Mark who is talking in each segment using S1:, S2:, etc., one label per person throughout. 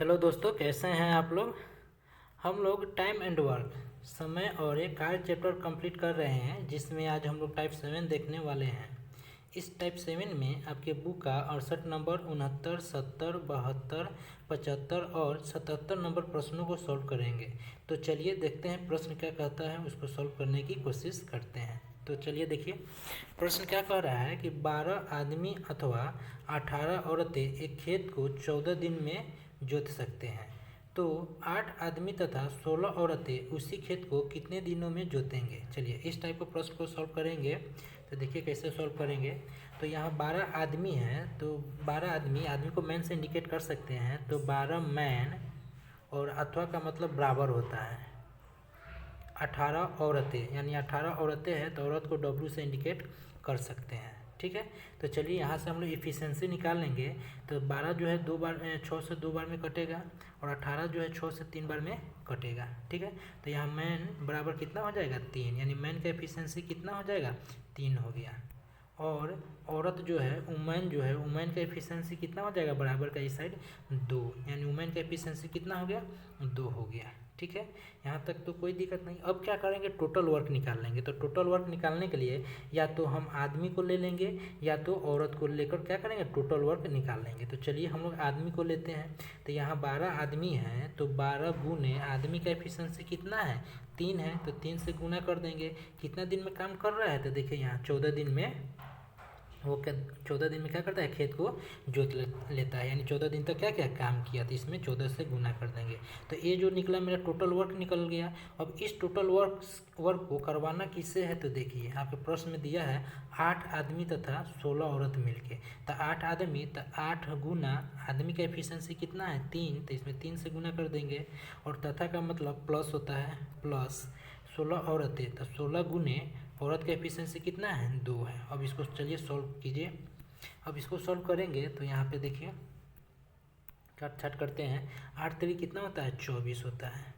S1: Hello दोस्तों, कैसे हैं आप लोग। हम लोग टाइम एंड वर्क समय और एक कार्य चैप्टर कंप्लीट कर रहे हैं, जिसमें आज हम लोग टाइप 7 देखने वाले हैं। इस टाइप 7 में आपके बुक का 68 नंबर, 69, 70, 72, 75 और 77 नंबर प्रश्नों को सॉल्व करेंगे। तो चलिए देखते हैं प्रश्न क्या कहता है, उसको सॉल्व करने की कोशिश करते हैं। तो चलिए देखिए, प्रश्न क्या कह रहा है कि 12 आदमी अथवा 18 औरतें एक खेत को 14 दिन में जोत सकते हैं। तो 8 आदमी तथा 16 औरतें उसी खेत को कितने दिनों में जोतेंगे। चलिए इस टाइप के प्रश्न को सॉल्व करेंगे। तो देखिए कैसे सॉल्व करेंगे। तो यहाँ 12 आदमी हैं, तो 12 आदमी को मैन से इंडिकेट कर सकते हैं। तो 12 मैन और अथवा का मतलब बराबर होता है 18 औरतें, यानी 18 औरतें हैं तो औरत को डब्ल्यू से इंडिकेट कर सकते हैं। ठीक है, तो चलिए यहाँ से हम लोग इफ़िशेंसी निकाल लेंगे। तो 12 जो है 6 से 2 बार में कटेगा और 18 जो है 6 से 3 बार में कटेगा। ठीक है, तो यहाँ मैन बराबर कितना हो जाएगा 3, यानी मैन का एफिशिएंसी कितना हो जाएगा 3 हो गया। और औरत जो है वुमेन का एफिशिएंसी कितना हो जाएगा बराबर का इस साइड 2, यानी वुमेन का एफिशिएंसी कितना हो गया 2 हो गया। ठीक है, यहाँ तक तो कोई दिक्कत नहीं। अब क्या करेंगे, टोटल वर्क निकाल लेंगे। तो टोटल वर्क निकालने के लिए या तो हम आदमी को ले लेंगे या तो औरत को लेकर क्या करेंगे, टोटल वर्क निकाल लेंगे। तो चलिए हम लोग आदमी को लेते हैं। तो यहाँ 12 आदमी हैं, तो 12 गुने आदमी का एफिशिएंसी कितना है 3 है, तो 3 से गुना कर देंगे। कितना दिन में काम कर रहा है, तो देखिए यहाँ 14 दिन में वो क्या 14 दिन में क्या करता है, खेत को जोत लेता है, यानी 14 दिन तक क्या क्या काम किया, तो इसमें 14 से गुना कर देंगे। तो ये जो निकला मेरा टोटल वर्क निकल गया। अब इस टोटल वर्क को करवाना किससे है, तो देखिए आपके प्रश्न में दिया है 8 आदमी तथा 16 औरत मिलके। तो 8 आदमी, तो 8 गुना आदमी का एफिशिएंसी कितना है 3, तो इसमें 3 से गुना कर देंगे। और तथा का मतलब प्लस होता है, प्लस 16 औरतें, तो 16 गुने औरत का एफिशिएंसी कितना है 2 है। अब इसको चलिए सॉल्व कीजिए। अब इसको सॉल्व करेंगे तो यहाँ पे देखिए काट छाट करते हैं। 8 3 कितना होता है 24 होता है,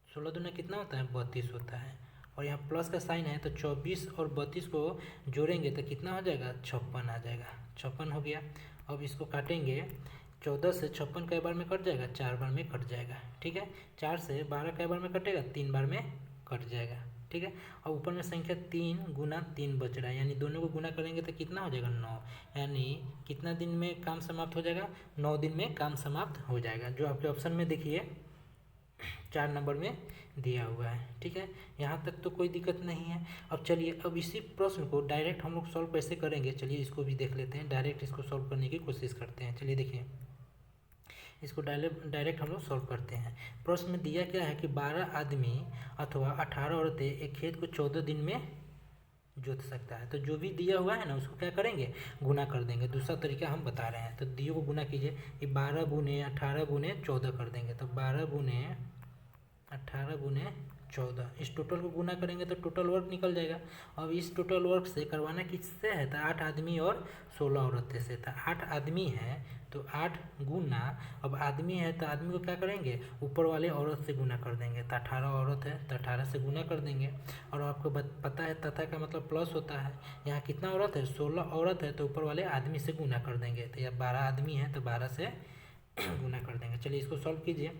S1: 16 दूना कितना होता है 32 होता है। और यहाँ प्लस का साइन है, तो 24 और 32 को जोड़ेंगे तो कितना हो जाएगा 56 आ जाएगा, 56 हो गया। अब इसको काटेंगे, 14 से 56 कई बार में कट जाएगा 4 बार में कट जाएगा। ठीक है, 4 से 12 कई बार में कटेगा 3 बार में कट जाएगा। ठीक है, और ऊपर में संख्या 3 गुना 3 बच रहा है, यानी दोनों को गुना करेंगे तो कितना हो जाएगा 9, यानी कितना दिन में काम समाप्त हो जाएगा 9 दिन में काम समाप्त हो जाएगा, जो आपके ऑप्शन में देखिए 4 नंबर में दिया हुआ है। ठीक है, यहाँ तक तो कोई दिक्कत नहीं है। अब चलिए, अब इसी प्रश्न को डायरेक्ट हम लोग सॉल्व कैसे करेंगे, चलिए इसको भी देख लेते हैं। डायरेक्ट इसको सॉल्व करने की कोशिश करते हैं। चलिए देखिए, इसको डायरेक्ट हम लोग सॉल्व करते हैं। प्रश्न में दिया क्या है कि 12 आदमी अथवा 18 औरतें एक खेत को 14 दिन में जोत सकता है। तो जो भी दिया हुआ है ना उसको क्या करेंगे, गुना कर देंगे। दूसरा तरीका हम बता रहे हैं, तो दिए को गुना कीजिए। ये 12 गुने 18 गुने 14 कर देंगे, तो 12 गुने 18 गुने 14, इस टोटल को गुना करेंगे तो टोटल वर्क निकल जाएगा। अब इस टोटल वर्क से करवाना किससे है, तो 8 आदमी और 16 औरतें से। तो 8 आदमी है तो 8 गुना, अब आदमी है तो आदमी को क्या करेंगे ऊपर वाले औरत से गुना कर देंगे। तो 18 औरत है तो 18 से गुना कर देंगे। और आपको पता है तथा का मतलब प्लस होता है। यहाँ कितना औरत है 16 औरत है, तो ऊपर वाले आदमी से गुना कर देंगे। तो यहाँ 12 आदमी है तो 12 से गुना कर देंगे। चलिए इसको सॉल्व कीजिए।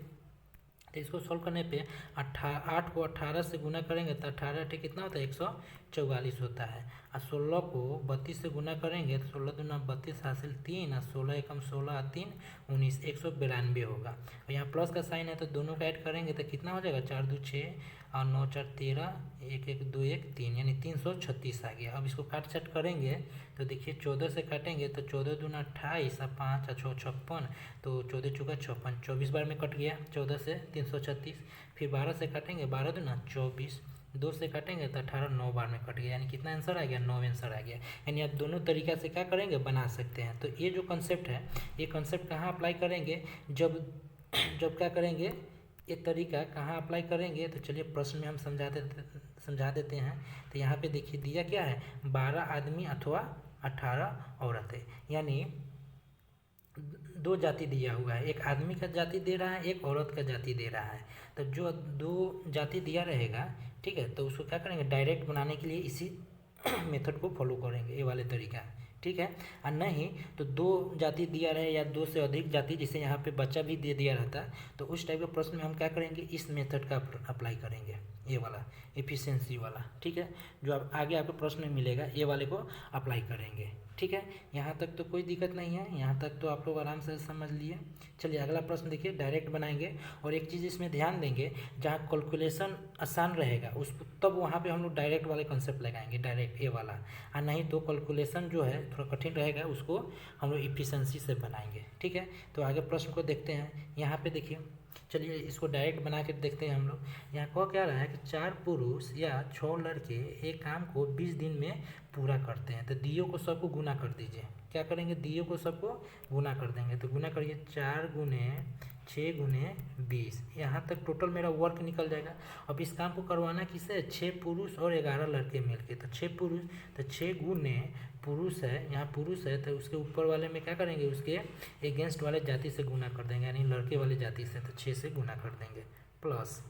S1: तो इसको सॉल्व करने पे 8 को 18 से गुना करेंगे तो 18 कितना होता है 144 होता है। और 16 को 32 से गुना करेंगे तो 16 दूना 32 हासिल 3 और 16 एकम 16 3 19, 192 होगा। और यहाँ प्लस का साइन है तो दोनों का ऐड करेंगे तो कितना हो जाएगा 4 2 6 और 9 4 13, 1 1 2 1 3, यानी 336 आ गया। अब इसको काट छाट करेंगे तो देखिए 14 से काटेंगे तो 14 दूना 28 और 5 और 6 56, तो 14 चौका 56, 24 बार में कट गया 14 से 336। फिर 12 से काटेंगे 12 दूना 24, 2 से काटेंगे तो 18 9 बार में कट गया, यानी कितना आंसर आ गया 9 आंसर आ गया। यानी आप दोनों तरीका से क्या करेंगे बना सकते हैं। तो ये जो कंसेप्ट है, ये कंसेप्ट कहाँ अप्लाई करेंगे, जब क्या करेंगे, ये तरीका कहाँ अप्लाई करेंगे, तो चलिए प्रश्न में हम समझा देते हैं। तो यहाँ पे देखिए दिया क्या है 12 आदमी अथवा 18 औरतें, यानी 2 जाति दिया हुआ है, एक आदमी का जाति दे रहा है, एक औरत का जाति दे रहा है। तो जो 2 जाति दिया रहेगा, ठीक है, तो उसको क्या करेंगे डायरेक्ट बनाने के लिए इसी मेथड को फॉलो करेंगे, ये वाले तरीका। ठीक है। और नहीं तो 2 जाति दिया रहे या 2 से अधिक जाति, जिसे यहाँ पे बच्चा भी दे दिया रहता है, तो उस टाइप के प्रश्न में हम क्या करेंगे, इस मेथड का अप्लाई करेंगे, ये वाला एफिशिएंसी वाला, ठीक है। जो आप आगे आपको प्रश्न में मिलेगा ये वाले को अप्लाई करेंगे, ठीक है। यहाँ तक तो कोई दिक्कत नहीं है, यहाँ तक तो आप लोग आराम से समझ लिए। चलिए अगला प्रश्न देखिए, डायरेक्ट बनाएंगे। और एक चीज़ इसमें ध्यान देंगे, जहाँ कैलकुलेशन आसान रहेगा उसको तब वहाँ पे हम लोग डायरेक्ट वाले कंसेप्ट लगाएंगे, डायरेक्ट ये वाला। और नहीं तो कैलकुलेशन जो है थोड़ा कठिन रहेगा, उसको हम लोग इफिशिएंसी से बनाएंगे, ठीक है। तो आगे प्रश्न को देखते हैं। यहाँ पे देखिए, चलिए इसको डायरेक्ट बना के देखते हैं हम लोग। यहाँ को क्या रहा है कि 4 पुरुष या 6 लड़के एक काम को 20 दिन में पूरा करते हैं। तो दियो को सबको गुना कर दीजिए। क्या करेंगे, दियो को सबको गुना कर देंगे। तो गुना करिए, 4 गुने 6 गुने 20, यहाँ तक टोटल मेरा वर्क निकल जाएगा। अब इस काम को करवाना किससे, 6 पुरुष और 11 लड़के मिलके। तो 6 पुरुष, तो 6 गुने पुरुष है, यहाँ पुरुष है तो उसके ऊपर वाले में क्या करेंगे, उसके अगेंस्ट वाले जाति से गुना कर देंगे, यानी लड़के वाले जाति से। तो 6 से गुना कर देंगे, प्लस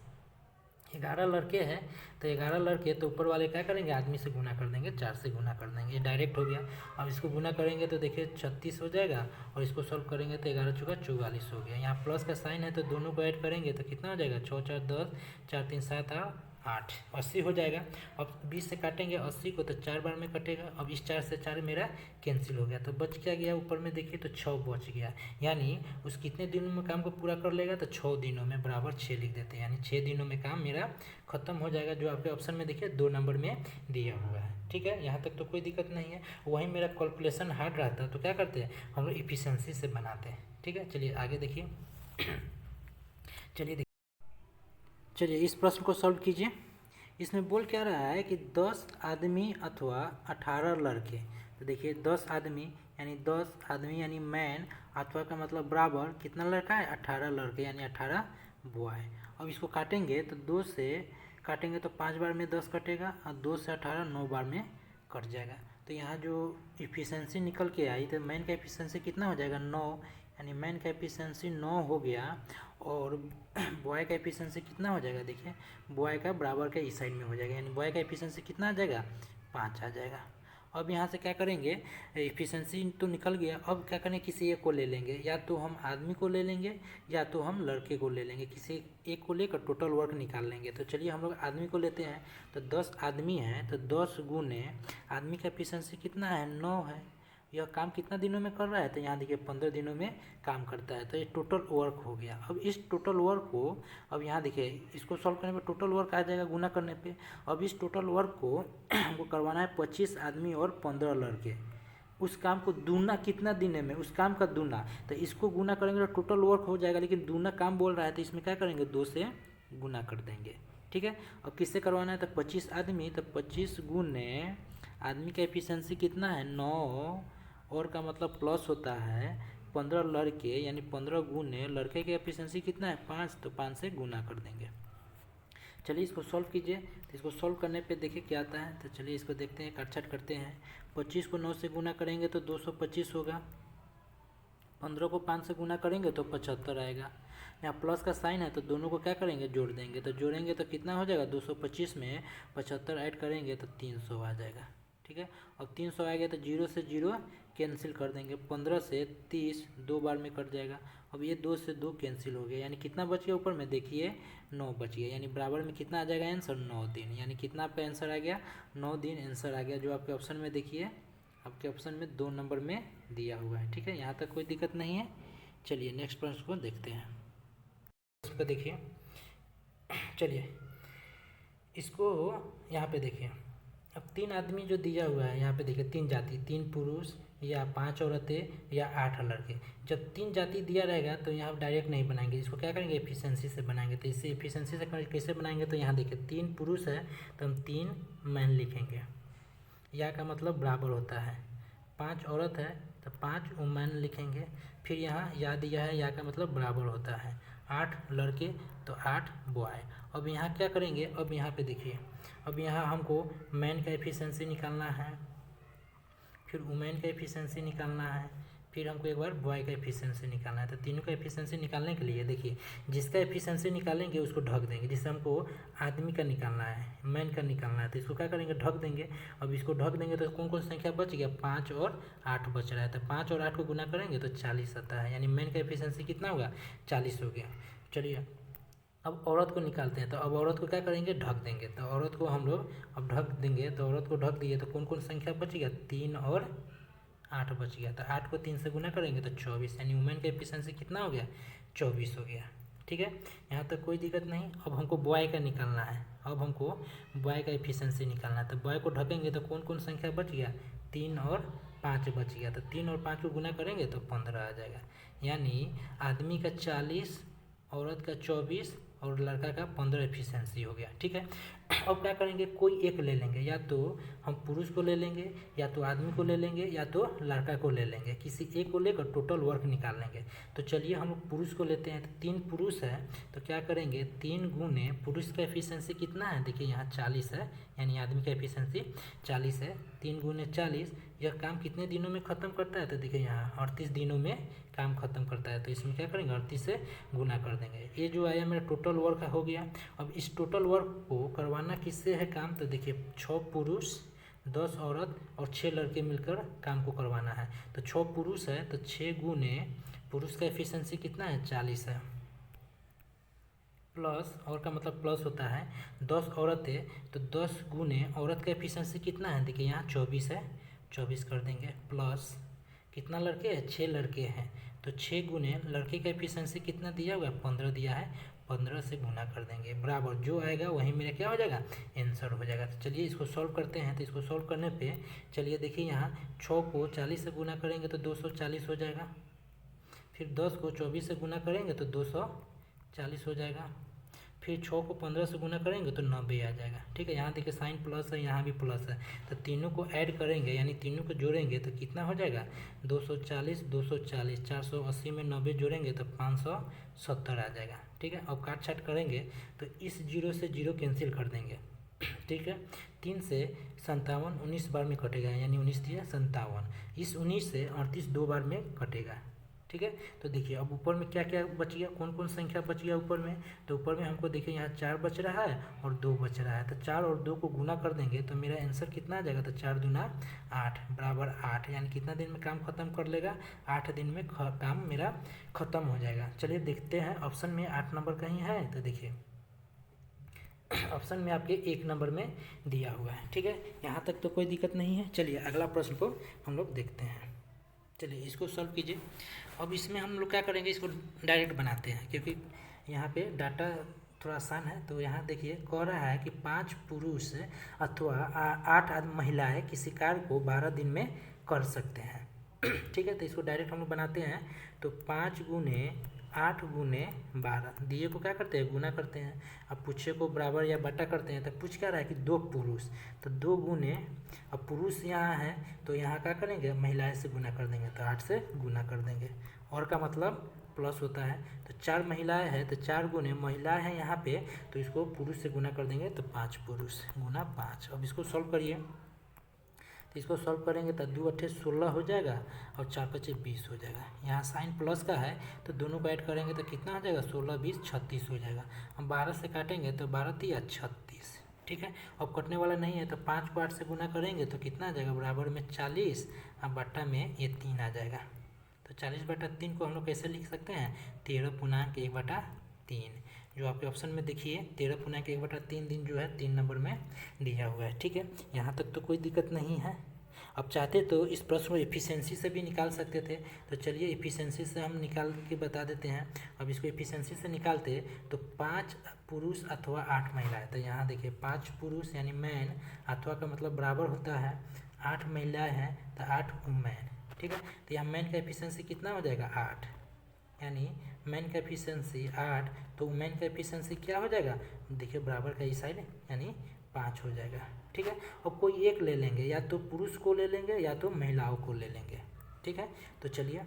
S1: 11 लड़के हैं तो 11 लड़के, तो ऊपर वाले क्या करेंगे, आदमी से गुना कर देंगे, 4 से गुना कर देंगे। ये डायरेक्ट हो गया। अब इसको गुना करेंगे तो देखिए 36 हो जाएगा, और इसको सॉल्व करेंगे तो 11 चौका 44 हो गया। यहाँ प्लस का साइन है तो दोनों को ऐड करेंगे तो कितना हो जाएगा, 6 4 10, 4 3 7 8, 80 हो जाएगा। अब 20 से काटेंगे 80 को तो 4 बार में कटेगा। अब इस 4 से 4 मेरा कैंसिल हो गया, तो बच क्या गया, ऊपर में देखिए तो 6 बच गया। यानी उस कितने दिनों में काम को पूरा कर लेगा, तो 6 दिनों में, बराबर 6 लिख देते हैं। यानी 6 दिनों में काम मेरा खत्म हो जाएगा, जो आपके ऑप्शन में देखिए 2 नंबर में दिया हुआ है, ठीक है। यहाँ तक तो कोई दिक्कत नहीं है। वहीं मेरा कैलकुलेशन हार्ड रहता है तो क्या करते हैं हम लोग इफिशिएंसी से बनाते हैं, ठीक है। चलिए आगे देखिए। चलिए इस प्रश्न को सॉल्व कीजिए। इसमें बोल क्या रहा है कि 10 आदमी अथवा 18 लड़के। तो देखिए 10 आदमी यानी मैन, अथवा का मतलब बराबर, कितना लड़का है, 18 लड़के यानी 18 बॉय। अब इसको काटेंगे तो 2 से काटेंगे तो 5 बार में 10 कटेगा, और 2 से 18 9 बार में कट जाएगा। तो यहाँ जो इफिशिएंसी निकल के आई, तो मैन का इफिशिएंसी कितना हो जाएगा, 9, यानी मैन का एफिशिएंसी 9 हो गया। और बॉय का एफिशिएंसी कितना हो जाएगा, देखिए बॉय का बराबर के इस साइड में हो जाएगा, यानी बॉय का एफिशिएंसी कितना आ जाएगा, 5 आ जाएगा। अब यहाँ से क्या करेंगे, एफिशिएंसी तो निकल गया। अब क्या करेंगे, किसी एक को ले लेंगे, या तो हम आदमी को ले लेंगे या तो हम लड़के को ले लेंगे। किसी एक को लेकर टोटल वर्क निकाल लेंगे। तो चलिए हम लोग आदमी को लेते हैं। तो 10 आदमी हैं तो 10 गुने आदमी का एफिशिएंसी कितना है, 9 है। यह काम कितना दिनों में कर रहा है, तो यहाँ देखिए 15 दिनों में काम करता है। तो ये टोटल वर्क हो गया। अब इस टोटल वर्क को, अब यहाँ देखिए इसको सॉल्व करने पे टोटल वर्क आ जाएगा गुना करने पे। अब इस टोटल वर्क को हमको करवाना है 25 आदमी और 15 लड़के। उस काम को दूना कितना दिन में, उस काम का दूना। तो इसको गुना करेंगे तो टोटल वर्क हो जाएगा, लेकिन दूना काम बोल रहा है तो इसमें क्या करेंगे, 2 से गुना कर देंगे, ठीक है। अब किससे करवाना है, तो 25 आदमी, तो 25 गुने आदमी का एफिशिएंसी कितना है, 9, और का मतलब प्लस होता है 15 लड़के, यानी 15 गुने लड़के के एफिशिएंसी कितना है, 5, तो 5 से गुना कर देंगे। चलिए इसको सॉल्व कीजिए। तो इसको सॉल्व करने पे देखिए क्या आता है। तो चलिए इसको देखते हैं, काटछाट करते हैं। 25 को 9 से गुना करेंगे तो 225 होगा। 15 को 5 से गुना करेंगे तो 75 आएगा। यहाँ प्लस का साइन है तो दोनों को क्या करेंगे, जोड़ देंगे। तो जोड़ेंगे तो कितना हो जाएगा, 225 में 75 ऐड करेंगे तो 300 आ जाएगा, ठीक है। अब 300 आ गया तो 0 से 0 कैंसिल कर देंगे। 15 से 30 2 बार में कट जाएगा। अब ये 2 से 2 कैंसिल हो गया, यानी कितना बच गया ऊपर में, देखिए 9 बच गया। यानी बराबर में कितना आ जाएगा आंसर, 9 दिन। यानी कितना आपका आंसर आ गया, 9 दिन आंसर आ गया, जो आपके ऑप्शन में देखिए, आपके ऑप्शन में 2 नंबर में दिया हुआ है, ठीक है। यहाँ तक कोई दिक्कत नहीं है। चलिए नेक्स्ट प्रश्न को देखते हैं। इसको देखिए, चलिए इसको यहाँ पे देखिए। अब 3 आदमी जो दिया हुआ है, यहाँ पे देखिए 3 जाति, 3 पुरुष या 5 औरतें या 8 लड़के। जब 3 जाति दिया रहेगा तो यहाँ डायरेक्ट नहीं बनाएंगे, इसको क्या करेंगे, एफिशिएंसी से बनाएंगे। तो इसे एफिशिएंसी से कैसे बनाएंगे, तो यहाँ देखिए 3 पुरुष है तो हम 3 मैन लिखेंगे, या का मतलब बराबर होता है। 5 औरत है तो 5 वुमेन लिखेंगे। फिर यहाँ या दिया है, या का मतलब बराबर होता है। 8 लड़के तो 8 बॉय। अब यहाँ क्या करेंगे, अब यहाँ पे देखिए, अब यहाँ हमको मैन का एफिशिएंसी निकालना है, फिर वुमेन का एफिशिएंसी निकालना है, फिर हमको एक बार बॉय का एफिशिएंसी निकालना है। तो तीनों का एफिशिएंसी निकालने के लिए देखिए, जिसका एफिशिएंसी निकालेंगे उसको ढक देंगे। जिससे हमको आदमी का निकालना है, मैन का निकालना है, तो इसको क्या करेंगे, ढक देंगे। अब इसको ढक देंगे तो कौन कौन सी संख्या बच गया, 5 और 8 बच रहा है। तो 5 और 8 को गुना करेंगे तो 40 आता है, यानी मैन का एफिशिएंसी कितना होगा, 40 हो गया। चलिए अब औरत को निकालते हैं। तो अब औरत को क्या करेंगे, ढक देंगे। तो औरत को हम लोग अब ढक देंगे। तो औरत को ढक दिए तो कौन कौन संख्या बच गया, 3 और 8 बच गया। तो 8 को 3 से गुना करेंगे तो 24, यानी वुमेन का एफिशिएंसी कितना हो गया, 24 हो गया। ठीक है, यहाँ तक कोई दिक्कत नहीं। अब हमको बॉय का निकालना है। अब हमको बॉय का एफिशिएंसी निकालना है। तो बॉय को ढकेंगे तो कौन कौन संख्या बच गया, 3 और 5 बच गया। तो 3 और 5 को गुना करेंगे तो 15 आ जाएगा। यानी आदमी का 40, औरत का 24 और लड़का का 15 एफिशिएंसी हो गया। ठीक है, अब क्या करेंगे, कोई एक ले लेंगे, या तो हम पुरुष को ले लेंगे, या तो आदमी को ले लेंगे, या तो लड़का को ले लेंगे। किसी एक को लेकर टोटल वर्क निकाल लेंगे। तो चलिए हम पुरुष को लेते हैं। तो 3 पुरुष है तो क्या करेंगे, 3 गुने पुरुष का एफिशिएंसी कितना है, देखिए यहाँ 40 है, यानी आदमी का एफिशिएंसी 40 है। 3 गुने 40, यह काम कितने दिनों में ख़त्म करता है, तो देखिए यहाँ 38 दिनों में काम खत्म करता है। तो इसमें क्या करेंगे, 38 से गुना कर देंगे। ये जो आया मेरा टोटल वर्क हो गया। अब इस टोटल वर्क को करवाना किससे है काम, तो देखिए 6 पुरुष 10 औरत और 6 लड़के मिलकर काम को करवाना है। तो 6 पुरुष है तो 6 गुने पुरुष का एफिशिएंसी कितना है, 40 है, प्लस और का मतलब प्लस होता है 10 औरतें, तो 10 गुने औरत का एफिशिएंसी कितना है, देखिए यहाँ 24 है, 24 कर देंगे, प्लस कितना लड़के हैं, 6 लड़के हैं। तो 6 गुने लड़के का एफिशिएंसी कितना दिया हुआ है, 15 दिया है, 15 से गुना कर देंगे, बराबर जो आएगा वही मेरा क्या हो जाएगा, आंसर हो जाएगा। तो चलिए इसको सॉल्व करते हैं। तो इसको सॉल्व करने पे चलिए देखिए यहाँ 6 को 40 से गुना करेंगे तो 240 हो जाएगा। फिर 10 को 24 से गुना करेंगे तो 240 हो जाएगा। फिर 6 को 15 से गुना करेंगे तो 90 आ जाएगा। ठीक है, यहाँ देखिए साइन प्लस है, यहाँ भी प्लस है। तो तीनों को ऐड करेंगे, यानी तीनों को जोड़ेंगे तो कितना हो जाएगा, 240 240, 480 में 90 जोड़ेंगे तो 570 आ जाएगा। ठीक है, अब काट छाट करेंगे तो इस 0 से 0 कैंसिल कर देंगे। ठीक है, 3 से 57 19 बार में कटेगा, यानी 19 दिया 57, इस 19 से 38 2 बार में कटेगा। ठीक है, तो देखिए अब ऊपर में क्या क्या बच गया, कौन कौन संख्या बच गया ऊपर में, तो ऊपर में हमको देखिए यहाँ 4 बच रहा है और 2 बच रहा है। तो 4 और 2 को गुना कर देंगे तो मेरा आंसर कितना आ जाएगा, तो 4 दूना 8 बराबर 8, यानी कितना दिन में काम खत्म कर लेगा, 8 दिन में काम मेरा खत्म हो जाएगा। चलिए देखते हैं ऑप्शन में 8 नंबर कहीं है, तो देखिए ऑप्शन में आपके 1 नंबर में दिया हुआ है। ठीक है, यहाँ तक तो कोई दिक्कत नहीं है। चलिए अगला प्रश्न को हम लोग देखते हैं। चलिए इसको सॉल्व कीजिए। अब इसमें हम लोग क्या करेंगे, इसको डायरेक्ट बनाते हैं, क्योंकि यहाँ पे डाटा थोड़ा आसान है। तो यहाँ देखिए कह रहा है कि 5 पुरुष अथवा 8 महिलाएं किसी कार्य को 12 दिन में कर सकते हैं। ठीक है, तो इसको डायरेक्ट हम लोग बनाते हैं। तो 5 गुने 8 गुने 12, दिए को क्या करते हैं, गुना करते हैं। अब पूछे को बराबर या बटा करते हैं। तो पूछ क्या रहा है कि 2 पुरुष, तो 2 गुने, अब पुरुष यहाँ है तो यहाँ क्या करेंगे, महिलाएं से गुना कर देंगे, तो 8 से गुना कर देंगे, और का मतलब प्लस होता है। तो 4 महिलाएं हैं तो 4 गुने महिलाएं हैं यहाँ पे, तो इसको पुरुष से गुना कर देंगे, तो 5 पुरुष गुना 5। अब इसको सॉल्व करिए। तो इसको सॉल्व करेंगे तो 2 8 16 हो जाएगा और 4 5 20 हो जाएगा। यहाँ साइन प्लस का है तो दोनों को ऐड करेंगे तो कितना हो जाएगा, 16 20 36 हो जाएगा। हम 12 से काटेंगे तो 12 3 36। ठीक है, अब कटने वाला नहीं है तो 5 को 8 से गुना करेंगे तो कितना आ जाएगा, बराबर में 40 और बट्टा में ये 3 आ जाएगा। तो 40/3 को हम लोग कैसे लिख सकते हैं, 13.1/3, जो आपके ऑप्शन में देखिए 13.1/3 दिन जो है 3 नंबर में दिया हुआ है। ठीक है, यहाँ तक तो कोई दिक्कत नहीं है। अब चाहते तो इस प्रश्न को एफिशिएंसी से भी निकाल सकते थे। तो चलिए एफिशिएंसी से हम निकाल के बता देते हैं। अब इसको एफिशिएंसी से निकालते तो 5 पुरुष अथवा 8 महिलाएं, तो यहाँ देखिए 5 पुरुष यानी मैन, अथवा का मतलब बराबर होता है 8 महिलाएं हैं तो 8 वुमेन। ठीक है, तो यहाँ मैन का एफिशिएंसी कितना हो जाएगा, 8, यानी मैन का एफिशिएंसी 8, तो वुमेन का एफिशिएंसी क्या हो जाएगा, देखिए बराबर का इस साइड यानी 5 हो जाएगा। ठीक है, और कोई एक ले लेंगे, या तो पुरुष को ले लेंगे या तो महिलाओं को ले लेंगे। ठीक है, तो चलिए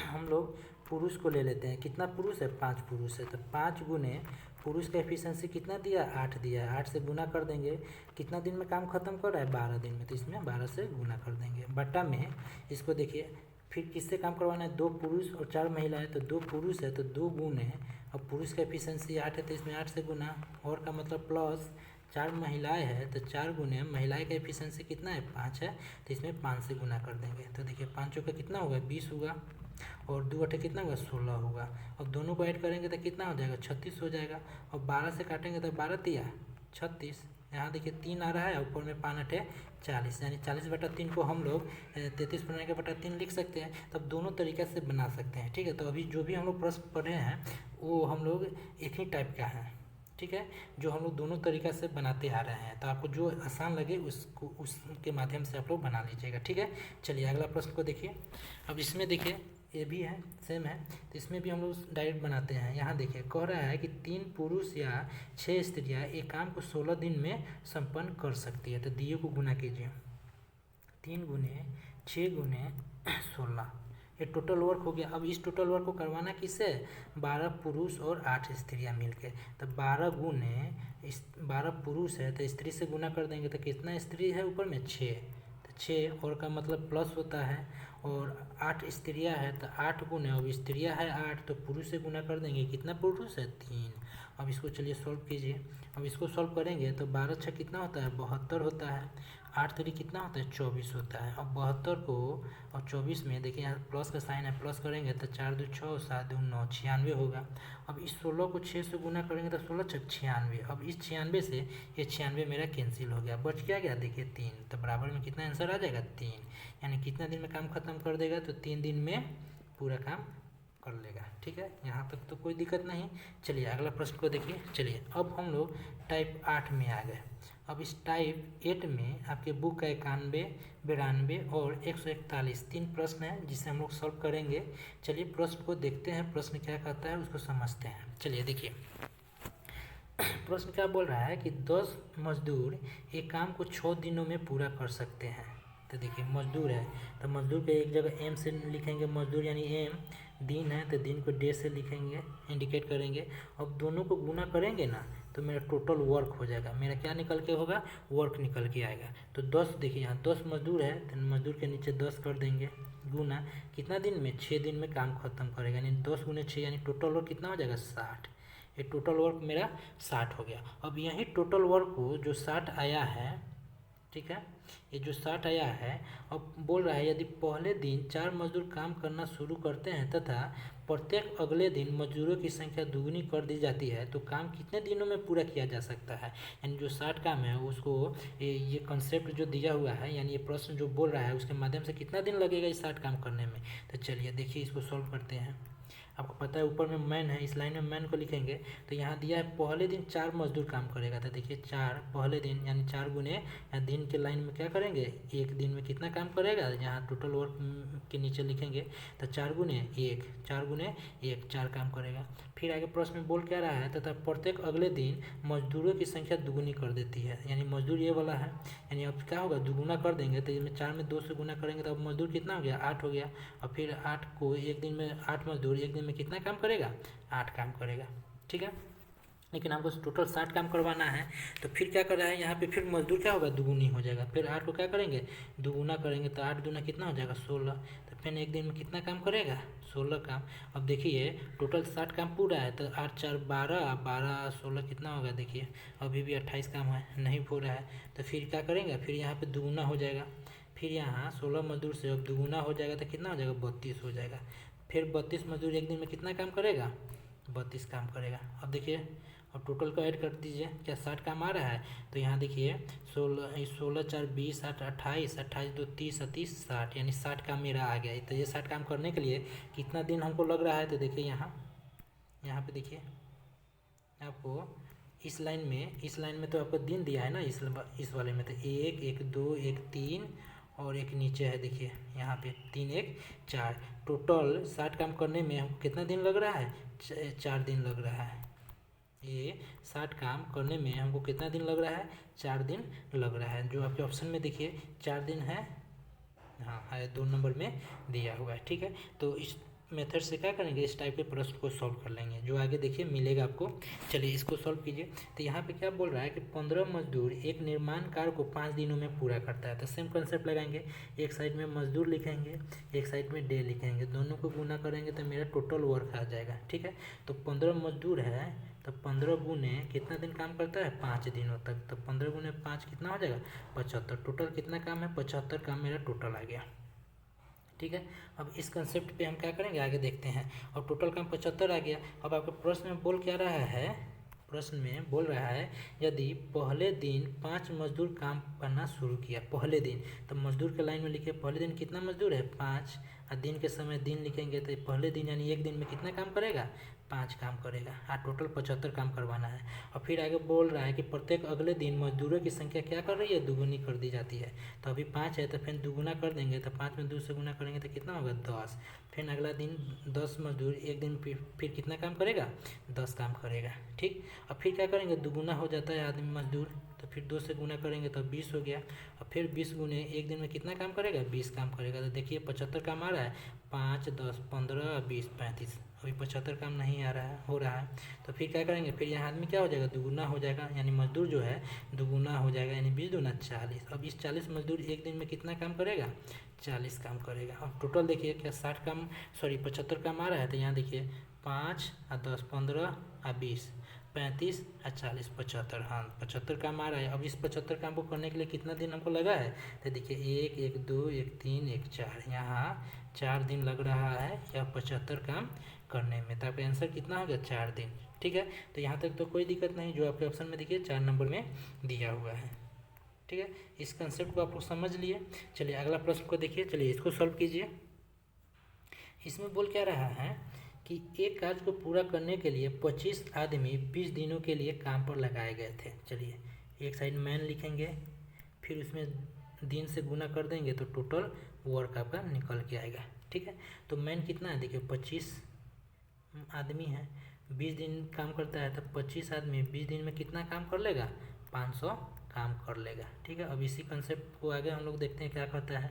S1: हम लोग पुरुष को ले लेते हैं। कितना पुरुष है, 5 पुरुष है, तो 5 गुने पुरुष का एफिशिएंसी कितना दिया, 8 दिया है, 8 से गुना कर देंगे। कितना दिन में काम खत्म कर रहा है, 12 दिन में, तो इसमें 12 से गुना कर देंगे। बट्टा में इसको देखिए फिर किससे काम करवाना है, 2 पुरुष और 4 महिला है, तो 2 पुरुष है तो 2 गुने, अब पुरुष का एफिशिएंसी 8 है तो इसमें 8 से गुना, और का मतलब प्लस 4 महिलाएं है तो 4 गुने महिलाएं का एफिशिएंसी कितना है, 5 है, तो इसमें 5 से गुना कर देंगे। तो देखिए 5 का कितना होगा, 20 होगा, और 2 अठे कितना होगा, 16 होगा। अब दोनों को ऐड करेंगे तो कितना हो जाएगा, 36 हो जाएगा। और 12 से काटेंगे तो 12 तिया 36, यहाँ देखिए 3 आ रहा है, ऊपर में 5 अठे 40, यानी 40/3 को हम लोग 33 बनाने के बटा 3 लिख सकते हैं। तब दोनों तरीके से बना सकते हैं, ठीक है। तो अभी जो भी हम लोग प्रश्न पढ़े हैं वो हम लोग एक ही टाइप का है, ठीक है, जो हम लोग दोनों तरीक़ा से बनाते आ रहे हैं। तो आपको जो आसान लगे उसको उसके माध्यम से आप लोग बना लीजिएगा, ठीक है। चलिए अगला प्रश्न को देखिए। अब इसमें देखिए ये भी है, सेम है, तो इसमें भी हम लोग डायरेक्ट बनाते हैं। यहाँ देखिए कह रहा है कि 3 पुरुष या 6 स्त्रियाँ एक काम को 16 दिन में संपन्न कर सकती है। तो दिए को गुना कीजिए, 3 गुने 6 गुने 16, ये टोटल वर्क हो गया। अब इस टोटल वर्क को करवाना किससे, 12 पुरुष और 8 स्त्रियाँ मिलके। तो 12 गुने 12 पुरुष है तो स्त्री से गुना कर देंगे तो कितना स्त्री है ऊपर में, 6, तो 6 और का मतलब प्लस होता है, और 8 स्त्रियाँ है तो 8 गुने, अब स्त्रियाँ है 8 तो पुरुष से गुना कर देंगे, कितना पुरुष है, 3। अब इसको चलिए सॉल्व कीजिए। अब इसको सॉल्व करेंगे तो 12 6 कितना होता है, 72 होता है, 8 3 कितना होता है, 24 होता है। अब 72 को और 24 में देखिए यहाँ प्लस का साइन है, प्लस करेंगे तो 4 2 6 7 2 9 96 होगा। अब इस 16 को 6 से गुना करेंगे तो 16 6 96। अब इस 96 से ये 96 मेरा कैंसिल हो गया, बच क्या गया देखिए 3, तो बराबर में कितना आंसर आ जाएगा, 3। यानी कितना दिन में काम खत्म कर देगा, तो 3 दिन में पूरा काम कर लेगा, ठीक है। यहाँ तक तो कोई दिक्कत नहीं। चलिए अगला प्रश्न को देखिए। चलिए अब हम लोग टाइप 8 में आ गए। अब इस टाइप 8 में आपके बुक का 91, 92 और 141 3 प्रश्न हैं जिसे हम लोग सॉल्व करेंगे। चलिए प्रश्न को देखते हैं, प्रश्न क्या कहता है उसको समझते हैं। चलिए देखिए प्रश्न क्या बोल रहा है कि 10 मजदूर एक काम को 6 दिनों में पूरा कर सकते हैं। तो देखिए मजदूर है तो मजदूर को एक जगह एम से लिखेंगे, मजदूर यानी एम, दिन है तो दिन को डे से लिखेंगे, इंडिकेट करेंगे। अब दोनों को गुना करेंगे ना तो मेरा टोटल वर्क हो जाएगा, मेरा क्या निकल के होगा, वर्क निकल के आएगा। तो 10 देखिए यहाँ 10 मजदूर है तो मजदूर के नीचे 10 कर देंगे, गुना कितना दिन में, 6 दिन में काम खत्म करेगा, यानी 10 गुने 6 यानी टोटल वर्क कितना हो जाएगा, 60। ये टोटल वर्क मेरा 60 हो गया। अब यही टोटल वर्क को जो 60 आया है, ठीक है, ये जो 60 आया है, अब बोल रहा है यदि पहले दिन 4 मजदूर काम करना शुरू करते हैं तथा प्रत्येक अगले दिन मजदूरों की संख्या दुगनी कर दी जाती है तो काम कितने दिनों में पूरा किया जा सकता है। यानी जो 60 काम है उसको ये कंसेप्ट जो दिया हुआ है, यानी ये प्रश्न जो बोल रहा है उसके माध्यम से कितना दिन लगेगा इस 60 काम करने में। तो चलिए देखिए इसको सॉल्व करते हैं। आपको पता है ऊपर में मैन है, इस लाइन में मैन को लिखेंगे तो यहाँ दिया है पहले दिन 4 मजदूर काम करेगा। तो देखिए 4 पहले दिन यानी 4 गुने, यहाँ दिन के लाइन में क्या करेंगे, एक दिन में कितना काम करेगा, यहाँ टोटल वर्क के नीचे लिखेंगे तो 4 गुने 1, 4 गुने 1 4 काम करेगा। फिर आगे प्रश्न में बोल क्या रहा है, तथा प्रत्येक अगले दिन मजदूरों की संख्या दुगुनी कर देती है, यानी मजदूर ये वाला है, यानी अब क्या होगा, दुगुना कर देंगे तो इसमें 4 में 2 से गुना करेंगे तो अब मजदूर कितना हो गया, 8 हो गया। और फिर 8 को एक दिन में 8 मजदूर एक दिन में कितना काम करेगा, 8 काम करेगा, ठीक है। लेकिन हमको टोटल 60 काम करवाना है तो फिर क्या कर रहा है, यहाँ पे फिर मजदूर क्या होगा, दुगुनी हो जाएगा। फिर 8 को क्या करेंगे, दुगुना करेंगे तो 8 दूना कितना हो जाएगा, 16। तो फिर एक दिन में कितना काम करेगा, 16 काम। अब देखिए टोटल 60 काम पूरा है तो 8 4 12, 12 16 कितना होगा, देखिए अभी भी 28 काम है, नहीं हो रहा है। तो फिर क्या करेंगे, फिर यहाँ पर दुगुना हो जाएगा, फिर यहाँ 16 मजदूर से अब दुगुना हो जाएगा तो कितना हो जाएगा, 32 हो जाएगा। फिर 32 मजदूर एक दिन में कितना काम करेगा, 32 काम करेगा। अब देखिए अब टोटल को ऐड कर दीजिए, क्या 60 काम आ रहा है, तो यहाँ देखिए 16 4 20 8 28, 28 2 30 30 60, यानी 60 काम मेरा आ गया। तो ये 60 काम करने के लिए कितना दिन हमको लग रहा है, तो देखिए यहाँ पे देखिए आपको इस लाइन में तो आपको दिन दिया है ना, इस वाले में तो 1 1 2 1 3 और एक नीचे है, देखिए यहाँ पे 3 1 4, टोटल 60 काम करने में हमको कितना दिन लग रहा है, 4 दिन लग रहा है। ये 60 काम करने में हमको कितना दिन लग रहा है, 4 दिन लग रहा है। जो आपके ऑप्शन में देखिए 4 दिन है, हाँ है 2 नंबर में दिया हुआ है, ठीक है। तो इस मेथड से क्या करेंगे, इस टाइप के प्रश्न को सॉल्व कर लेंगे, जो आगे देखिए मिलेगा आपको। चलिए इसको सॉल्व कीजिए। तो यहाँ पे क्या बोल रहा है कि 15 मजदूर एक निर्माण कार्य को 5 दिनों में पूरा करता है। तो सेम कंसेप्ट लगाएंगे, एक साइड में मजदूर लिखेंगे, एक साइड में डे लिखेंगे, दोनों को गुना करेंगे तो मेरा टोटल वर्क आ जाएगा। ठीक है, तो 15 मजदूर है तो 15 गुने कितना दिन काम करता है, 5 दिनों तक। तो 15 गुने 5 कितना हो जाएगा, 75। टोटल कितना काम है, 75 काम मेरा टोटल आ गया। ठीक है, अब इस कंसेप्ट पे हम क्या करेंगे, आगे देखते हैं। और टोटल काम 75 आ गया। अब आपके प्रश्न में बोल क्या रहा है, प्रश्न में बोल रहा है यदि पहले दिन 5 मजदूर काम करना शुरू किया, पहले दिन, तो मजदूर के लाइन में लिखे पहले दिन कितना मजदूर है, 5, और दिन के समय दिन लिखेंगे तो पहले दिन यानी एक दिन में कितना काम करेगा, 5 काम करेगा, और टोटल 75 काम करवाना है। और फिर आगे बोल रहा है कि प्रत्येक अगले दिन मजदूरों की संख्या क्या कर रही है, दुगुनी कर दी जाती है। तो अभी 5 है तो फिर दुगुना कर देंगे, तो 5 में 2 से गुना करेंगे तो कितना होगा, 10। फिर अगला दिन 10 मजदूर एक दिन फिर कितना काम करेगा, 10 काम करेगा। ठीक, और फिर क्या करेंगे, दुगुना हो जाता है आदमी मजदूर, तो फिर 2 से गुना करेंगे तो 20 हो गया। और फिर 20 गुने एक दिन में कितना काम करेगा, 20 काम करेगा। तो देखिए 75 काम आ रहा है, 5, 10, 15, 20, 35। अभी 75 काम नहीं आ रहा है, हो रहा है। तो फिर क्या करेंगे, फिर यहाँ आदमी क्या हो जाएगा, दुगुना हो जाएगा, यानी मजदूर जो है दुगुना हो जाएगा, यानी 20 दूना 40। अब इस 40 मजदूर एक दिन में कितना काम करेगा, 40 काम करेगा। अब टोटल देखिए क्या 60 काम, सॉरी 75 काम आ रहा है। तो यहाँ देखिए 5 और 10, 15 और 20, 35 और 40, 75। हाँ 75 काम आ रहा है। अब इस 75 काम को करने के लिए कितना दिन हमको लगा है, तो देखिए 1, 1, 2, 1, 3, 1, 4, यहाँ 4 दिन लग रहा है यह 75 काम करने में। तो आपका आंसर कितना हो गया, 4 दिन। ठीक है, तो यहाँ तक तो कोई दिक्कत नहीं, जो आपके ऑप्शन में देखिए 4 नंबर में दिया हुआ है। ठीक है, इस कंसेप्ट को आप लोग समझ लिए। चलिए अगला प्रश्न को देखिए, चलिए इसको सॉल्व कीजिए। इसमें बोल क्या रहा है कि एक कार्य को पूरा करने के लिए 25 आदमी 20 दिनों के लिए काम पर लगाए गए थे। चलिए एक साइड मैन लिखेंगे, फिर उसमें दिन से गुना कर देंगे तो टोटल वर्क आपका निकल के आएगा। ठीक है, तो मैन कितना है, देखिए 25 आदमी है, 20 दिन काम करता है, तो 25 आदमी 20 दिन में कितना काम कर लेगा, 500 काम कर लेगा। ठीक है, अब इसी कंसेप्ट को आगे हम लोग देखते हैं क्या कहता है।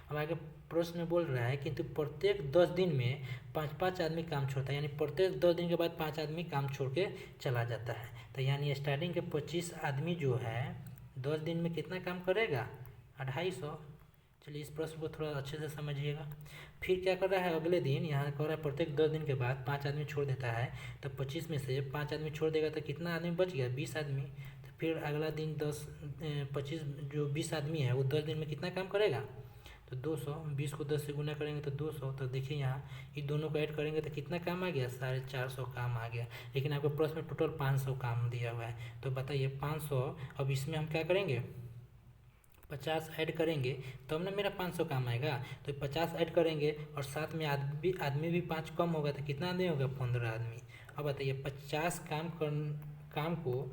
S1: अब आगे प्रश्न में बोल रहा है किंतु प्रत्येक 10 दिन में 5-5 आदमी काम छोड़ता है, यानी प्रत्येक 10 दिन के बाद 5 आदमी काम छोड़ के चला जाता है। तो यानी स्टार्टिंग के 25 आदमी जो है 10 दिन में कितना काम करेगा, 250। चलिए इस प्रश्न को थोड़ा अच्छे से समझिएगा। फिर क्या कर रहा है, अगले दिन यहाँ कर रहा है प्रत्येक 10 दिन के बाद 5 आदमी छोड़ देता है, तो 25 में से 5 आदमी छोड़ देगा तो कितना आदमी बच गया, 20 आदमी। तो फिर अगला दिन 25 जो 20 आदमी है वो 10 दिन में कितना काम करेगा, तो 200। 20 को 10 से गुना करेंगे तो 200। तो देखिए यहाँ ये दोनों को ऐड करेंगे तो कितना काम आ गया, 450 काम आ गया। लेकिन आपके प्रश्न में टोटल 500 काम दिया हुआ है, तो बताइए 500। अब इसमें हम क्या करेंगे, 50 ऐड करेंगे तब ना मेरा 500 काम आएगा। तो 50 ऐड करेंगे और साथ में आदमी भी 5 कम होगा तो कितना आदमी होगा, 15 आदमी। अब बताइए 50 काम को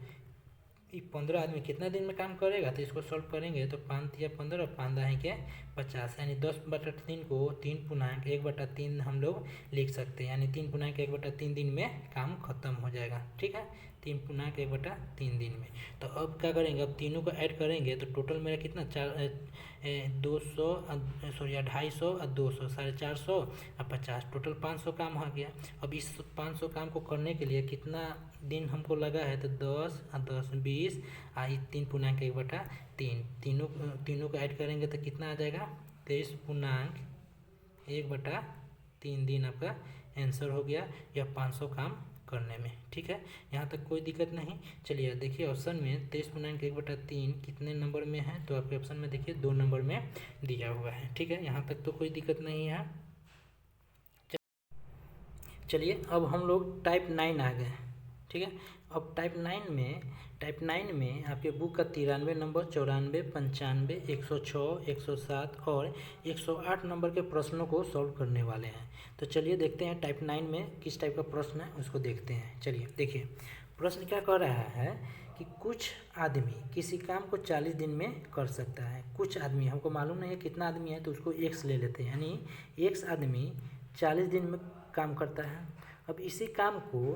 S1: 15 आदमी कितना दिन में काम करेगा, तो इसको सॉल्व करेंगे तो 5 या 15, 5 दाएँ के 50, यानी 10/3 को 3 पूर्णांक 1/3 हम लोग लिख सकते हैं, यानी 3 पूर्णांक 1/3 दिन में काम खत्म हो जाएगा। ठीक है, 3 पूर्णांक 1/3 दिन में। तो अब क्या करेंगे, अब तीनों को ऐड करेंगे तो टोटल मेरा कितना 200 सॉरी 250 और 200 450 और 50, टोटल 500 काम हो गया। अब इस 500 काम को करने के लिए कितना दिन हमको लगा है, तो 10 और 10 20 और 3 पूर्णांक 1/3, तीनों को ऐड करेंगे तो कितना आ जाएगा, 23 पूर्णांक 1/3 दिन आपका आंसर हो गया यह 500 काम करने में। ठीक है, यहाँ तक कोई दिक्कत नहीं। चलिए देखिए ऑप्शन में 23 पूर्णांक 1/3 कितने नंबर में है, तो आपके ऑप्शन में देखिए 2 नंबर में दिया हुआ है। ठीक है, यहाँ तक तो कोई दिक्कत नहीं है। चलिए अब हम लोग टाइप 9 आ गए। ठीक है, अब टाइप 9 में आपके बुक का 93 नंबर, 94, 95, 106, 107 और 108 नंबर के प्रश्नों को सॉल्व करने वाले हैं। तो चलिए देखते हैं टाइप 9 में किस टाइप का प्रश्न है उसको देखते हैं। चलिए देखिए प्रश्न क्या कह रहा है कि कुछ आदमी किसी काम को 40 दिन में कर सकता है। कुछ आदमी, हमको मालूम नहीं है कितना आदमी है तो उसको x ले लेते हैं, यानी x आदमी 40 दिन में काम करता है। अब इसी काम को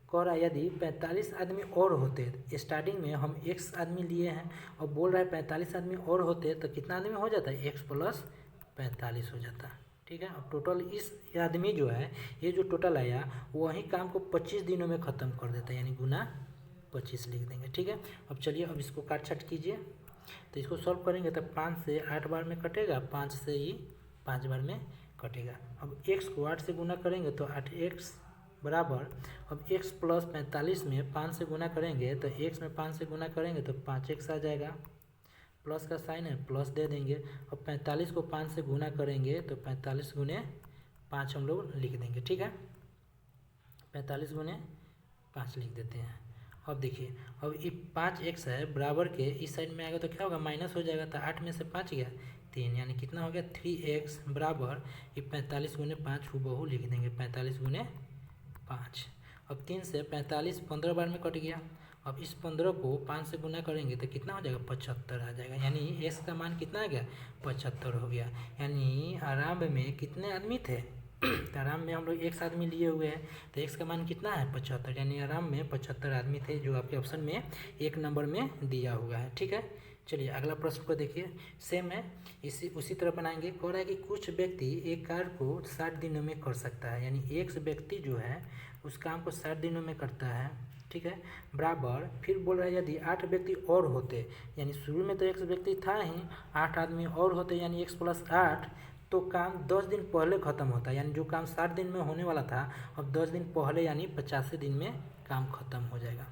S1: कर यदि 45 आदमी और होते, स्टार्टिंग में हम x आदमी लिए हैं और बोल रहा है 45 आदमी और होते तो कितना आदमी हो जाता है, x + 45 हो जाता है। ठीक है। अब टोटल इस आदमी जो है, ये जो टोटल आया वही काम को 25 दिनों में ख़त्म कर देता है, यानी गुना 25 लिख देंगे। ठीक है। अब चलिए अब इसको काट छाट कीजिए। तो इसको सॉल्व करेंगे तो 5 से 8 बार में कटेगा, 5 से ही 5 बार में कटेगा। अब x को 8 से गुना करेंगे तो 8x बराबर, अब x प्लस 45 में 5 से गुना करेंगे तो x में 5 से गुना करेंगे तो 5x आ जाएगा। प्लस का साइन है, प्लस दे देंगे। अब 45 को 5 से गुना करेंगे तो 45 गुने 5 हम लोग लिख देंगे। ठीक है, 45 गुने 5 लिख देते हैं। अब देखिए, अब ये 5x है बराबर के इस साइड में आएगा तो क्या होगा, माइनस हो जाएगा। तो 8 में से 5 गया 3, यानी कितना हो गया 3x बराबर ये 45 गुने 5 हूबहू लिख देंगे, 45 गुने 5। अब 3 से 45 15 बार में कट गया। अब इस 15 को 5 से गुना करेंगे तो कितना हो जाएगा, 75 आ जाएगा। यानी x का मान कितना आ गया, 75 हो गया। यानी आराम में कितने आदमी थे तो आराम में हम लोग एक आदमी लिए हुए हैं, तो x का मान कितना है 75, यानी आराम में 75 आदमी थे, जो आपके ऑप्शन में 1 नंबर में दिया हुआ है। ठीक है, चलिए अगला प्रश्न को देखिए, सेम है, उसी तरह बनाएंगे। कह रहा है कि कुछ व्यक्ति एक कार्य को 60 दिनों में कर सकता है, यानी एक व्यक्ति जो है उस काम को 60 दिनों में करता है। ठीक है, बराबर फिर बोल रहा है यदि 8 व्यक्ति और होते, यानी शुरू में तो एक व्यक्ति था ही, 8 आदमी और होते, यानी x प्लस 8, तो काम 10 दिन पहले ख़त्म होता है। यानी जो काम 60 दिन में होने वाला था अब 10 दिन पहले यानी 85 दिन में काम खत्म हो जाएगा।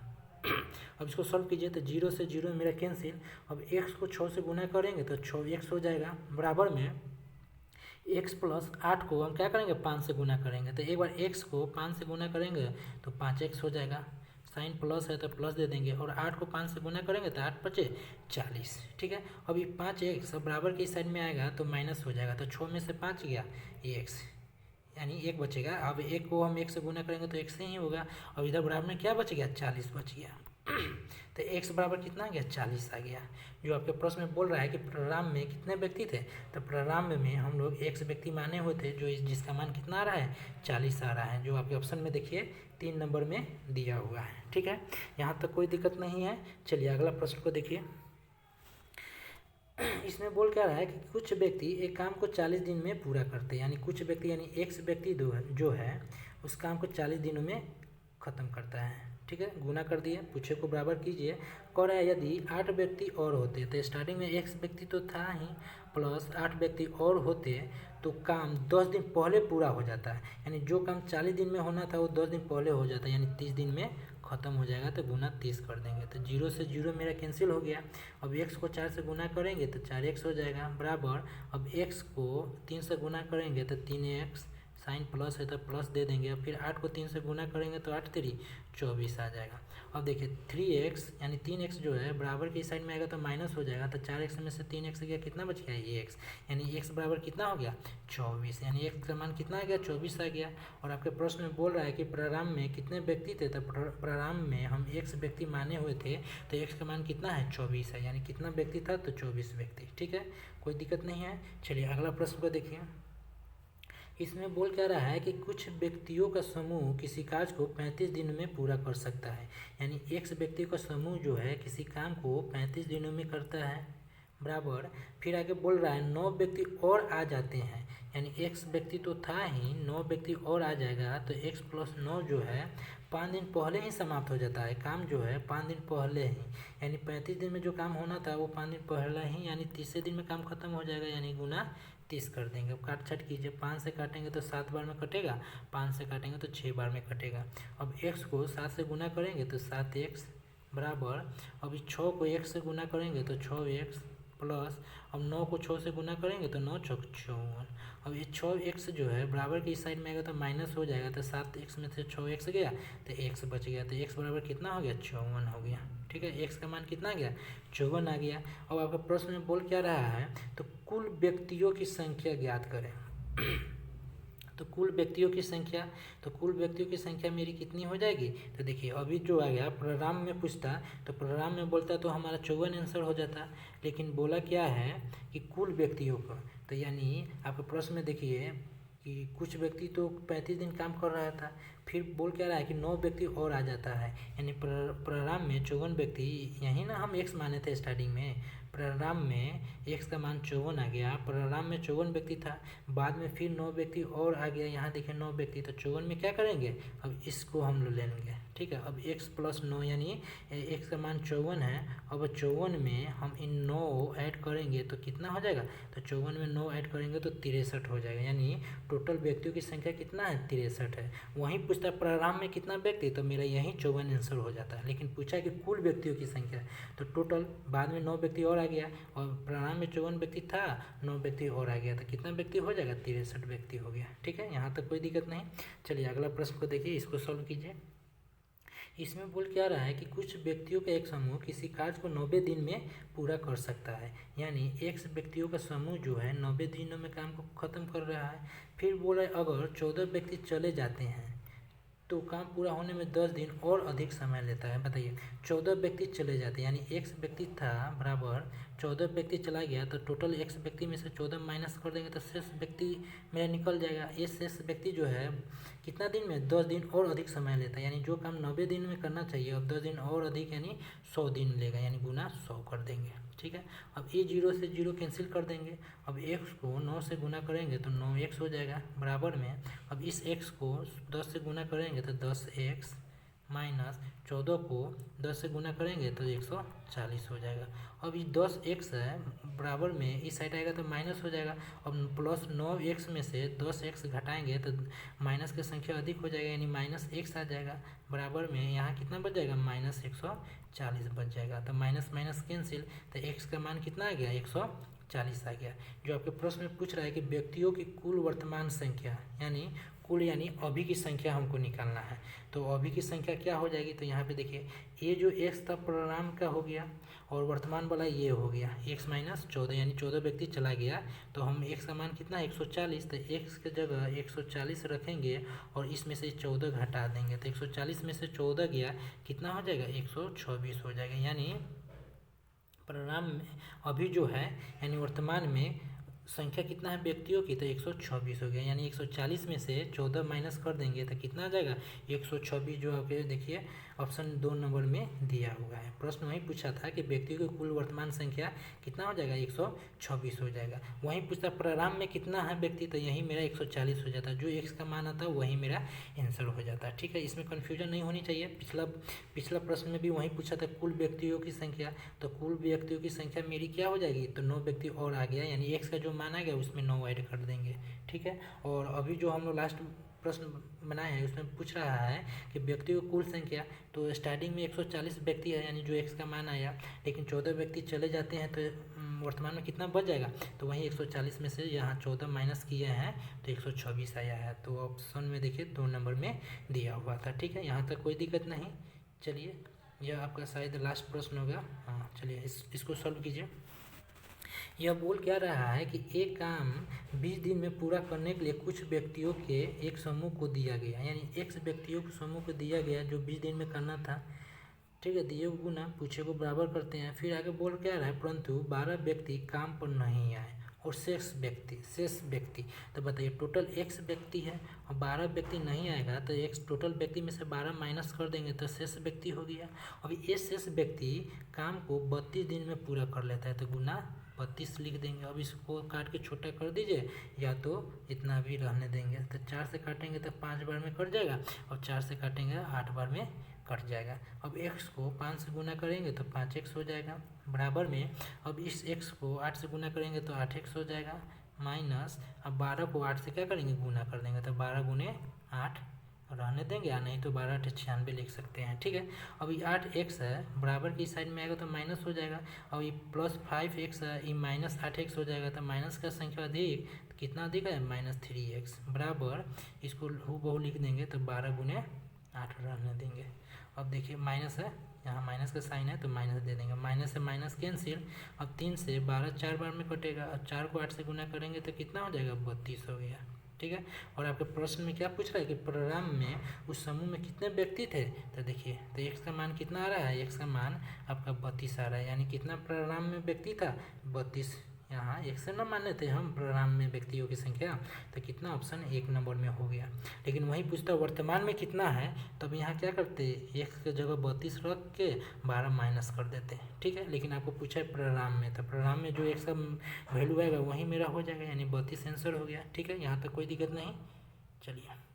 S1: अब इसको सॉल्व कीजिए तो 0 से 0 मेरा कैंसिल। अब x को 6 से गुना करेंगे तो 6x हो जाएगा, बराबर में x प्लस 8 को हम क्या करेंगे 5 से गुना करेंगे। तो एक बार x को 5 से गुना करेंगे तो 5x हो जाएगा, साइन प्लस है तो प्लस दे देंगे। और 8 को 5 से गुना करेंगे तो 8 5 40। ठीक है, अब ये 5x बराबर की साइड में आएगा तो माइनस हो जाएगा। तो 6 में से 5 गया ये x, यानी 1 बचेगा। अब 1 को हम 1 से गुना करेंगे तो 1 से ही होगा। अब इधर बराबर में क्या बच गया, 40 बच गया। तो x बराबर कितना आ गया, 40 आ गया। जो आपके प्रश्न में बोल रहा है कि प्रोग्राम में कितने व्यक्ति थे, तो प्रोग्राम में हम लोग x व्यक्ति माने हुए थे, जो जिसका मान कितना आ रहा है 40 आ रहा है, जो आपके ऑप्शन में देखिए 3 नंबर में दिया हुआ है। ठीक है, यहाँ तक कोई दिक्कत नहीं है। चलिए अगला प्रश्न को देखिए, इसमें बोल क्या रहा है कि कुछ व्यक्ति एक काम को 40 दिन में पूरा करते हैं, यानी कुछ व्यक्ति यानी x व्यक्ति जो है उस काम को 40 दिनों में ख़त्म करता है। ठीक है, गुना कर दिए, पूछे को बराबर कीजिए। कह रहा है यदि 8 व्यक्ति और होते, तो स्टार्टिंग में x व्यक्ति तो था ही, प्लस 8 व्यक्ति और होते तो काम 10 दिन पहले पूरा हो जाता है। यानी जो काम 40 दिन में होना था वो 10 दिन पहले हो जाता है, यानी 30 दिन में ख़त्म हो जाएगा। तो गुना 30 कर देंगे तो 0 से 0 मेरा कैंसिल हो गया। अब x को 4 से गुना करेंगे तो 4x हो जाएगा, बराबर अब x को 3 से गुना करेंगे तो 3x, साइन प्लस है तो प्लस दे देंगे। अब फिर 8 को 3 से गुना करेंगे तो 8 3 24 आ जाएगा। अब देखिए 3x यानी 3x जो है बराबर की साइड में आएगा तो माइनस हो जाएगा। तो 4x में से 3x गया, कितना बच गया ये x, यानी x बराबर कितना हो गया 24, यानी x का मान कितना आ गया 24 आ गया। और आपके प्रश्न में बोल रहा है कि प्रोग्राम में कितने व्यक्ति थे, तो प्रोग्राम में हम x व्यक्ति माने हुए थे, तो x का मान कितना है 24 है, यानी कितना व्यक्ति था तो 24 व्यक्ति। ठीक है, कोई दिक्कत नहीं है। चलिए अगला प्रश्न को देखिए, इसमें बोल क्या रहा है कि कुछ व्यक्तियों का समूह किसी कार्य को 35 दिनों में पूरा कर सकता है, यानी एक व्यक्ति का समूह जो है किसी काम को 35 दिनों में करता है, बराबर फिर आगे बोल रहा है 9 व्यक्ति और आ जाते हैं, यानी x व्यक्ति तो था ही, 9 व्यक्ति और आ जाएगा तो x प्लस 9 जो है 5 दिन पहले ही समाप्त हो जाता है, काम जो है 5 दिन पहले ही, यानी 35 दिन में जो काम होना था वो 5 दिन पहले ही, यानी 30 दिन में काम खत्म हो जाएगा, यानी गुना 30 कर देंगे। अब काट छाट कीजिए, 5 से काटेंगे तो 7 बार में कटेगा, 5 से काटेंगे तो 6 बार में कटेगा। अब x को 7 से गुना करेंगे तो 7x बराबर, अब 6 को 1 से गुना करेंगे तो 6x प्लस, अब 9 को 6 से गुना करेंगे तो 9 छक 54। अब ये 6x जो है बराबर की साइड में आएगा तो माइनस हो जाएगा, तो 7x में से 6x गया तो x बच गया, तो x बराबर कितना हो गया 54 हो गया। ठीक है, x का मान कितना आ गया 54 आ गया। अब आपका प्रश्न में बोल क्या रहा है, तो कुल व्यक्तियों की संख्या ज्ञात करें। तो कुल व्यक्तियों की संख्या, तो कुल व्यक्तियों की संख्या मेरी कितनी हो जाएगी, तो देखिए अभी जो आ गया प्रोग्राम में पूछता तो प्रोग्राम में बोलता तो हमारा 54 आंसर हो जाता, लेकिन बोला क्या है कि कुल व्यक्तियों का, तो यानी आपके प्रश्न में देखिए कि कुछ व्यक्ति तो 35 दिन काम कर रहा था, फिर बोल क्या रहा है कि 9 व्यक्ति और आ जाता है, यानी परिणाम में 54 व्यक्ति, यही ना हम x माने थे स्टार्टिंग में, परिणाम में x का मान 54 आ गया, परिणाम में 54 व्यक्ति था, बाद में फिर 9 व्यक्ति और आ गया, यहाँ देखिए 9 व्यक्ति, तो 54 में क्या करेंगे, अब इसको हम लोग ले लेंगे, ठीक है। अब x प्लस 9 यानी x का मान 54 है, अब 54 में हम इन 9 ऐड करेंगे तो कितना हो जाएगा, तो 54 में 9 ऐड करेंगे तो 63 हो जाएगा, यानी टोटल व्यक्तियों की संख्या कितना है, 63 है। वहीं पूछता है परिणाम में कितना व्यक्ति, तो मेरा यहीं 54 आंसर हो जाता है, लेकिन पूछा कि कुल व्यक्तियों की संख्या, तो टोटल बाद में 9 व्यक्ति और आ गया, और परिणाम में 54 व्यक्ति था, 9 व्यक्ति और आ गया, तो कितना व्यक्ति हो जाएगा, 63 व्यक्ति हो गया, ठीक है। यहाँ तक कोई दिक्कत नहीं। चलिए अगला प्रश्न को देखिए, इसको सॉल्व कीजिए। इसमें बोल क्या रहा है कि कुछ व्यक्तियों का एक समूह किसी कार्य को 90 दिन में पूरा कर सकता है, यानी x व्यक्तियों का समूह जो है 90 दिनों में काम को ख़त्म कर रहा है। फिर बोला अगर 14 व्यक्ति चले जाते हैं तो काम पूरा होने में 10 दिन और अधिक समय लेता है। बताइए 14 व्यक्ति चले जाते हैं, यानी x व्यक्ति था बराबर 14 व्यक्ति चला गया, तो टोटल x व्यक्ति में से 14 माइनस कर देंगे तो शेष व्यक्ति मेरा निकल जाएगा। ये शेष व्यक्ति जो है कितना दिन में, 10 दिन और अधिक समय लेता है, यानी जो काम 90 दिन में करना चाहिए अब 10 दिन और अधिक यानी 100 दिन लेगा, यानी गुना 100 कर देंगे, ठीक है। अब ये 0 से 0 कैंसिल कर देंगे, अब x को 9 से गुना करेंगे तो 9x हो जाएगा, बराबर में अब इस x को 10 से गुना करेंगे तो 10x माइनस 14 को 10 से गुना करेंगे तो 140 हो जाएगा। अब ये 10x है बराबर में इस साइड आएगा तो माइनस हो जाएगा, अब प्लस 9x में से 10x घटाएंगे तो माइनस की संख्या अधिक हो जाएगा, यानी माइनस x आ जाएगा, बराबर में यहाँ कितना बच जाएगा, माइनस 140 बच जाएगा। तो माइनस माइनस कैंसिल, तो x का मान कितना आ गया, 140 आ गया। जो आपके प्रश्न में पूछ रहा है कि व्यक्तियों की कुल वर्तमान संख्या, यानी कुल यानी अभी की संख्या हमको निकालना है, तो अभी की संख्या क्या हो जाएगी, तो यहाँ पे देखिए ये जो x था परिणाम का हो गया और वर्तमान वाला ये हो गया x माइनस 14, यानी 14 व्यक्ति चला गया, तो हम x का मान कितना है 140, तो x की जगह 140 रखेंगे और इसमें से 14 घटा देंगे, तो 140 में से 14 गया कितना हो जाएगा, 124 हो जाएगा। यानी परिणाम में अभी जो है यानी वर्तमान में संख्या कितना है व्यक्तियों की, तो 126 हो गया, यानी 140 में से 14 माइनस कर देंगे तो कितना आ जाएगा, 126, जो आपके देखिए ऑप्शन 2 नंबर में दिया हुआ है। प्रश्न वहीं पूछा था कि व्यक्तियों की कुल वर्तमान संख्या कितना हो जाएगा, 126 हो जाएगा। वहीं पूछता परिणाम में कितना है व्यक्ति, तो यही मेरा 140 हो जाता है, जो x का मान आता है वही मेरा आंसर हो जाता है, ठीक है। इसमें कन्फ्यूजन नहीं होनी चाहिए। पिछला प्रश्न में भी वहीं पूछा था कुल व्यक्तियों की संख्या, तो कुल व्यक्तियों की संख्या मेरी क्या हो जाएगी, तो 9 व्यक्ति और आ गया, यानी x का जो मान आ गया उसमें 9 ऐड कर देंगे, ठीक है। और अभी जो हम लोग लास्ट प्रश्न बनाए हैं उसमें पूछ रहा है कि व्यक्तियों की कुल संख्या, तो स्टार्टिंग में 140 व्यक्ति है यानी जो x का मान आया, लेकिन 14 व्यक्ति चले जाते हैं तो वर्तमान में कितना बच जाएगा, तो वहीं 140 में से यहाँ 14 माइनस किए हैं तो 126 आया है, तो ऑप्शन में देखिए 2 नंबर में दिया हुआ था, ठीक है। यहाँ तक कोई दिक्कत नहीं। चलिए यह आपका शायद लास्ट प्रश्न होगा, हाँ चलिए इसको सॉल्व कीजिए। यह बोल क्या रहा है कि एक काम 20 दिन में पूरा करने के लिए कुछ व्यक्तियों के एक समूह को दिया गया, यानी x व्यक्तियों के समूह को दिया गया जो 20 दिन में करना था, ठीक है। दिए को गुना पूछे को बराबर करते हैं। फिर आगे बोल क्या रहा है, परंतु 12 व्यक्ति काम पर नहीं आए और शेष व्यक्ति, तो बताइए टोटल x व्यक्ति है और 12 व्यक्ति नहीं आएगा, तो x टोटल व्यक्ति में से 12 माइनस कर देंगे तो शेष व्यक्ति हो गया। अभी ये शेष व्यक्ति काम को 32 दिन में पूरा कर लेता है, तो गुना 32 लिख देंगे। अब इसको काट के छोटा कर दीजिए या तो इतना भी रहने देंगे, तो 4 से काटेंगे तो 5 बार में कट जाएगा और 4 से काटेंगे 8 बार में कट जाएगा। अब x को 5 से गुना करेंगे तो 5x हो जाएगा, बराबर में अब इस x को 8 से गुना करेंगे तो 8x हो जाएगा, माइनस अब 12 को 8 से क्या करेंगे, गुना कर देंगे, तो 12 गुने 8 रहने देंगे, या नहीं तो 12 8 96 लिख सकते हैं, ठीक है। अब ये 8x है बराबर की साइड में आएगा तो माइनस हो जाएगा, और ये प्लस 5x है, ये माइनस 8x हो जाएगा, तो माइनस का संख्या अधिक तो कितना अधिक है, माइनस 3x, बराबर इसको हूबहू लिख देंगे तो 12 गुने 8 रहने देंगे। अब देखिए माइनस है, यहाँ माइनस का साइन है तो माइनस दे देंगे, माइनस से माइनस कैंसिल। अब 3 से 12 4 बार में कटेगा, अब 4 को 8 से गुना करेंगे तो कितना हो जाएगा, 32 हो गया, ठीक है। और आपके प्रश्न में क्या पूछ रहा है कि परिणाम में उस समूह में कितने व्यक्ति थे, तो देखिए तो x का मान कितना आ रहा है, x का मान आपका 32 आ रहा है, यानी कितना परिणाम में व्यक्ति था, 32 यहाँ एक से न माने थे हम प्रोग्राम में व्यक्तियों की संख्या, तो कितना ऑप्शन 1 नंबर में हो गया। लेकिन वही पूछता वर्तमान में कितना है, तब यहाँ क्या करते, एक की जगह 32 रख के 12 माइनस कर देते। ठीक है, लेकिन आपको पूछा है प्रोग्राम में, तो प्रोग्राम में जो एक सब वैल्यू आएगा वही मेरा हो जाएगा, यानी 32 आंसर हो गया। ठीक है, यहाँ तक कोई दिक्कत नहीं। चलिए।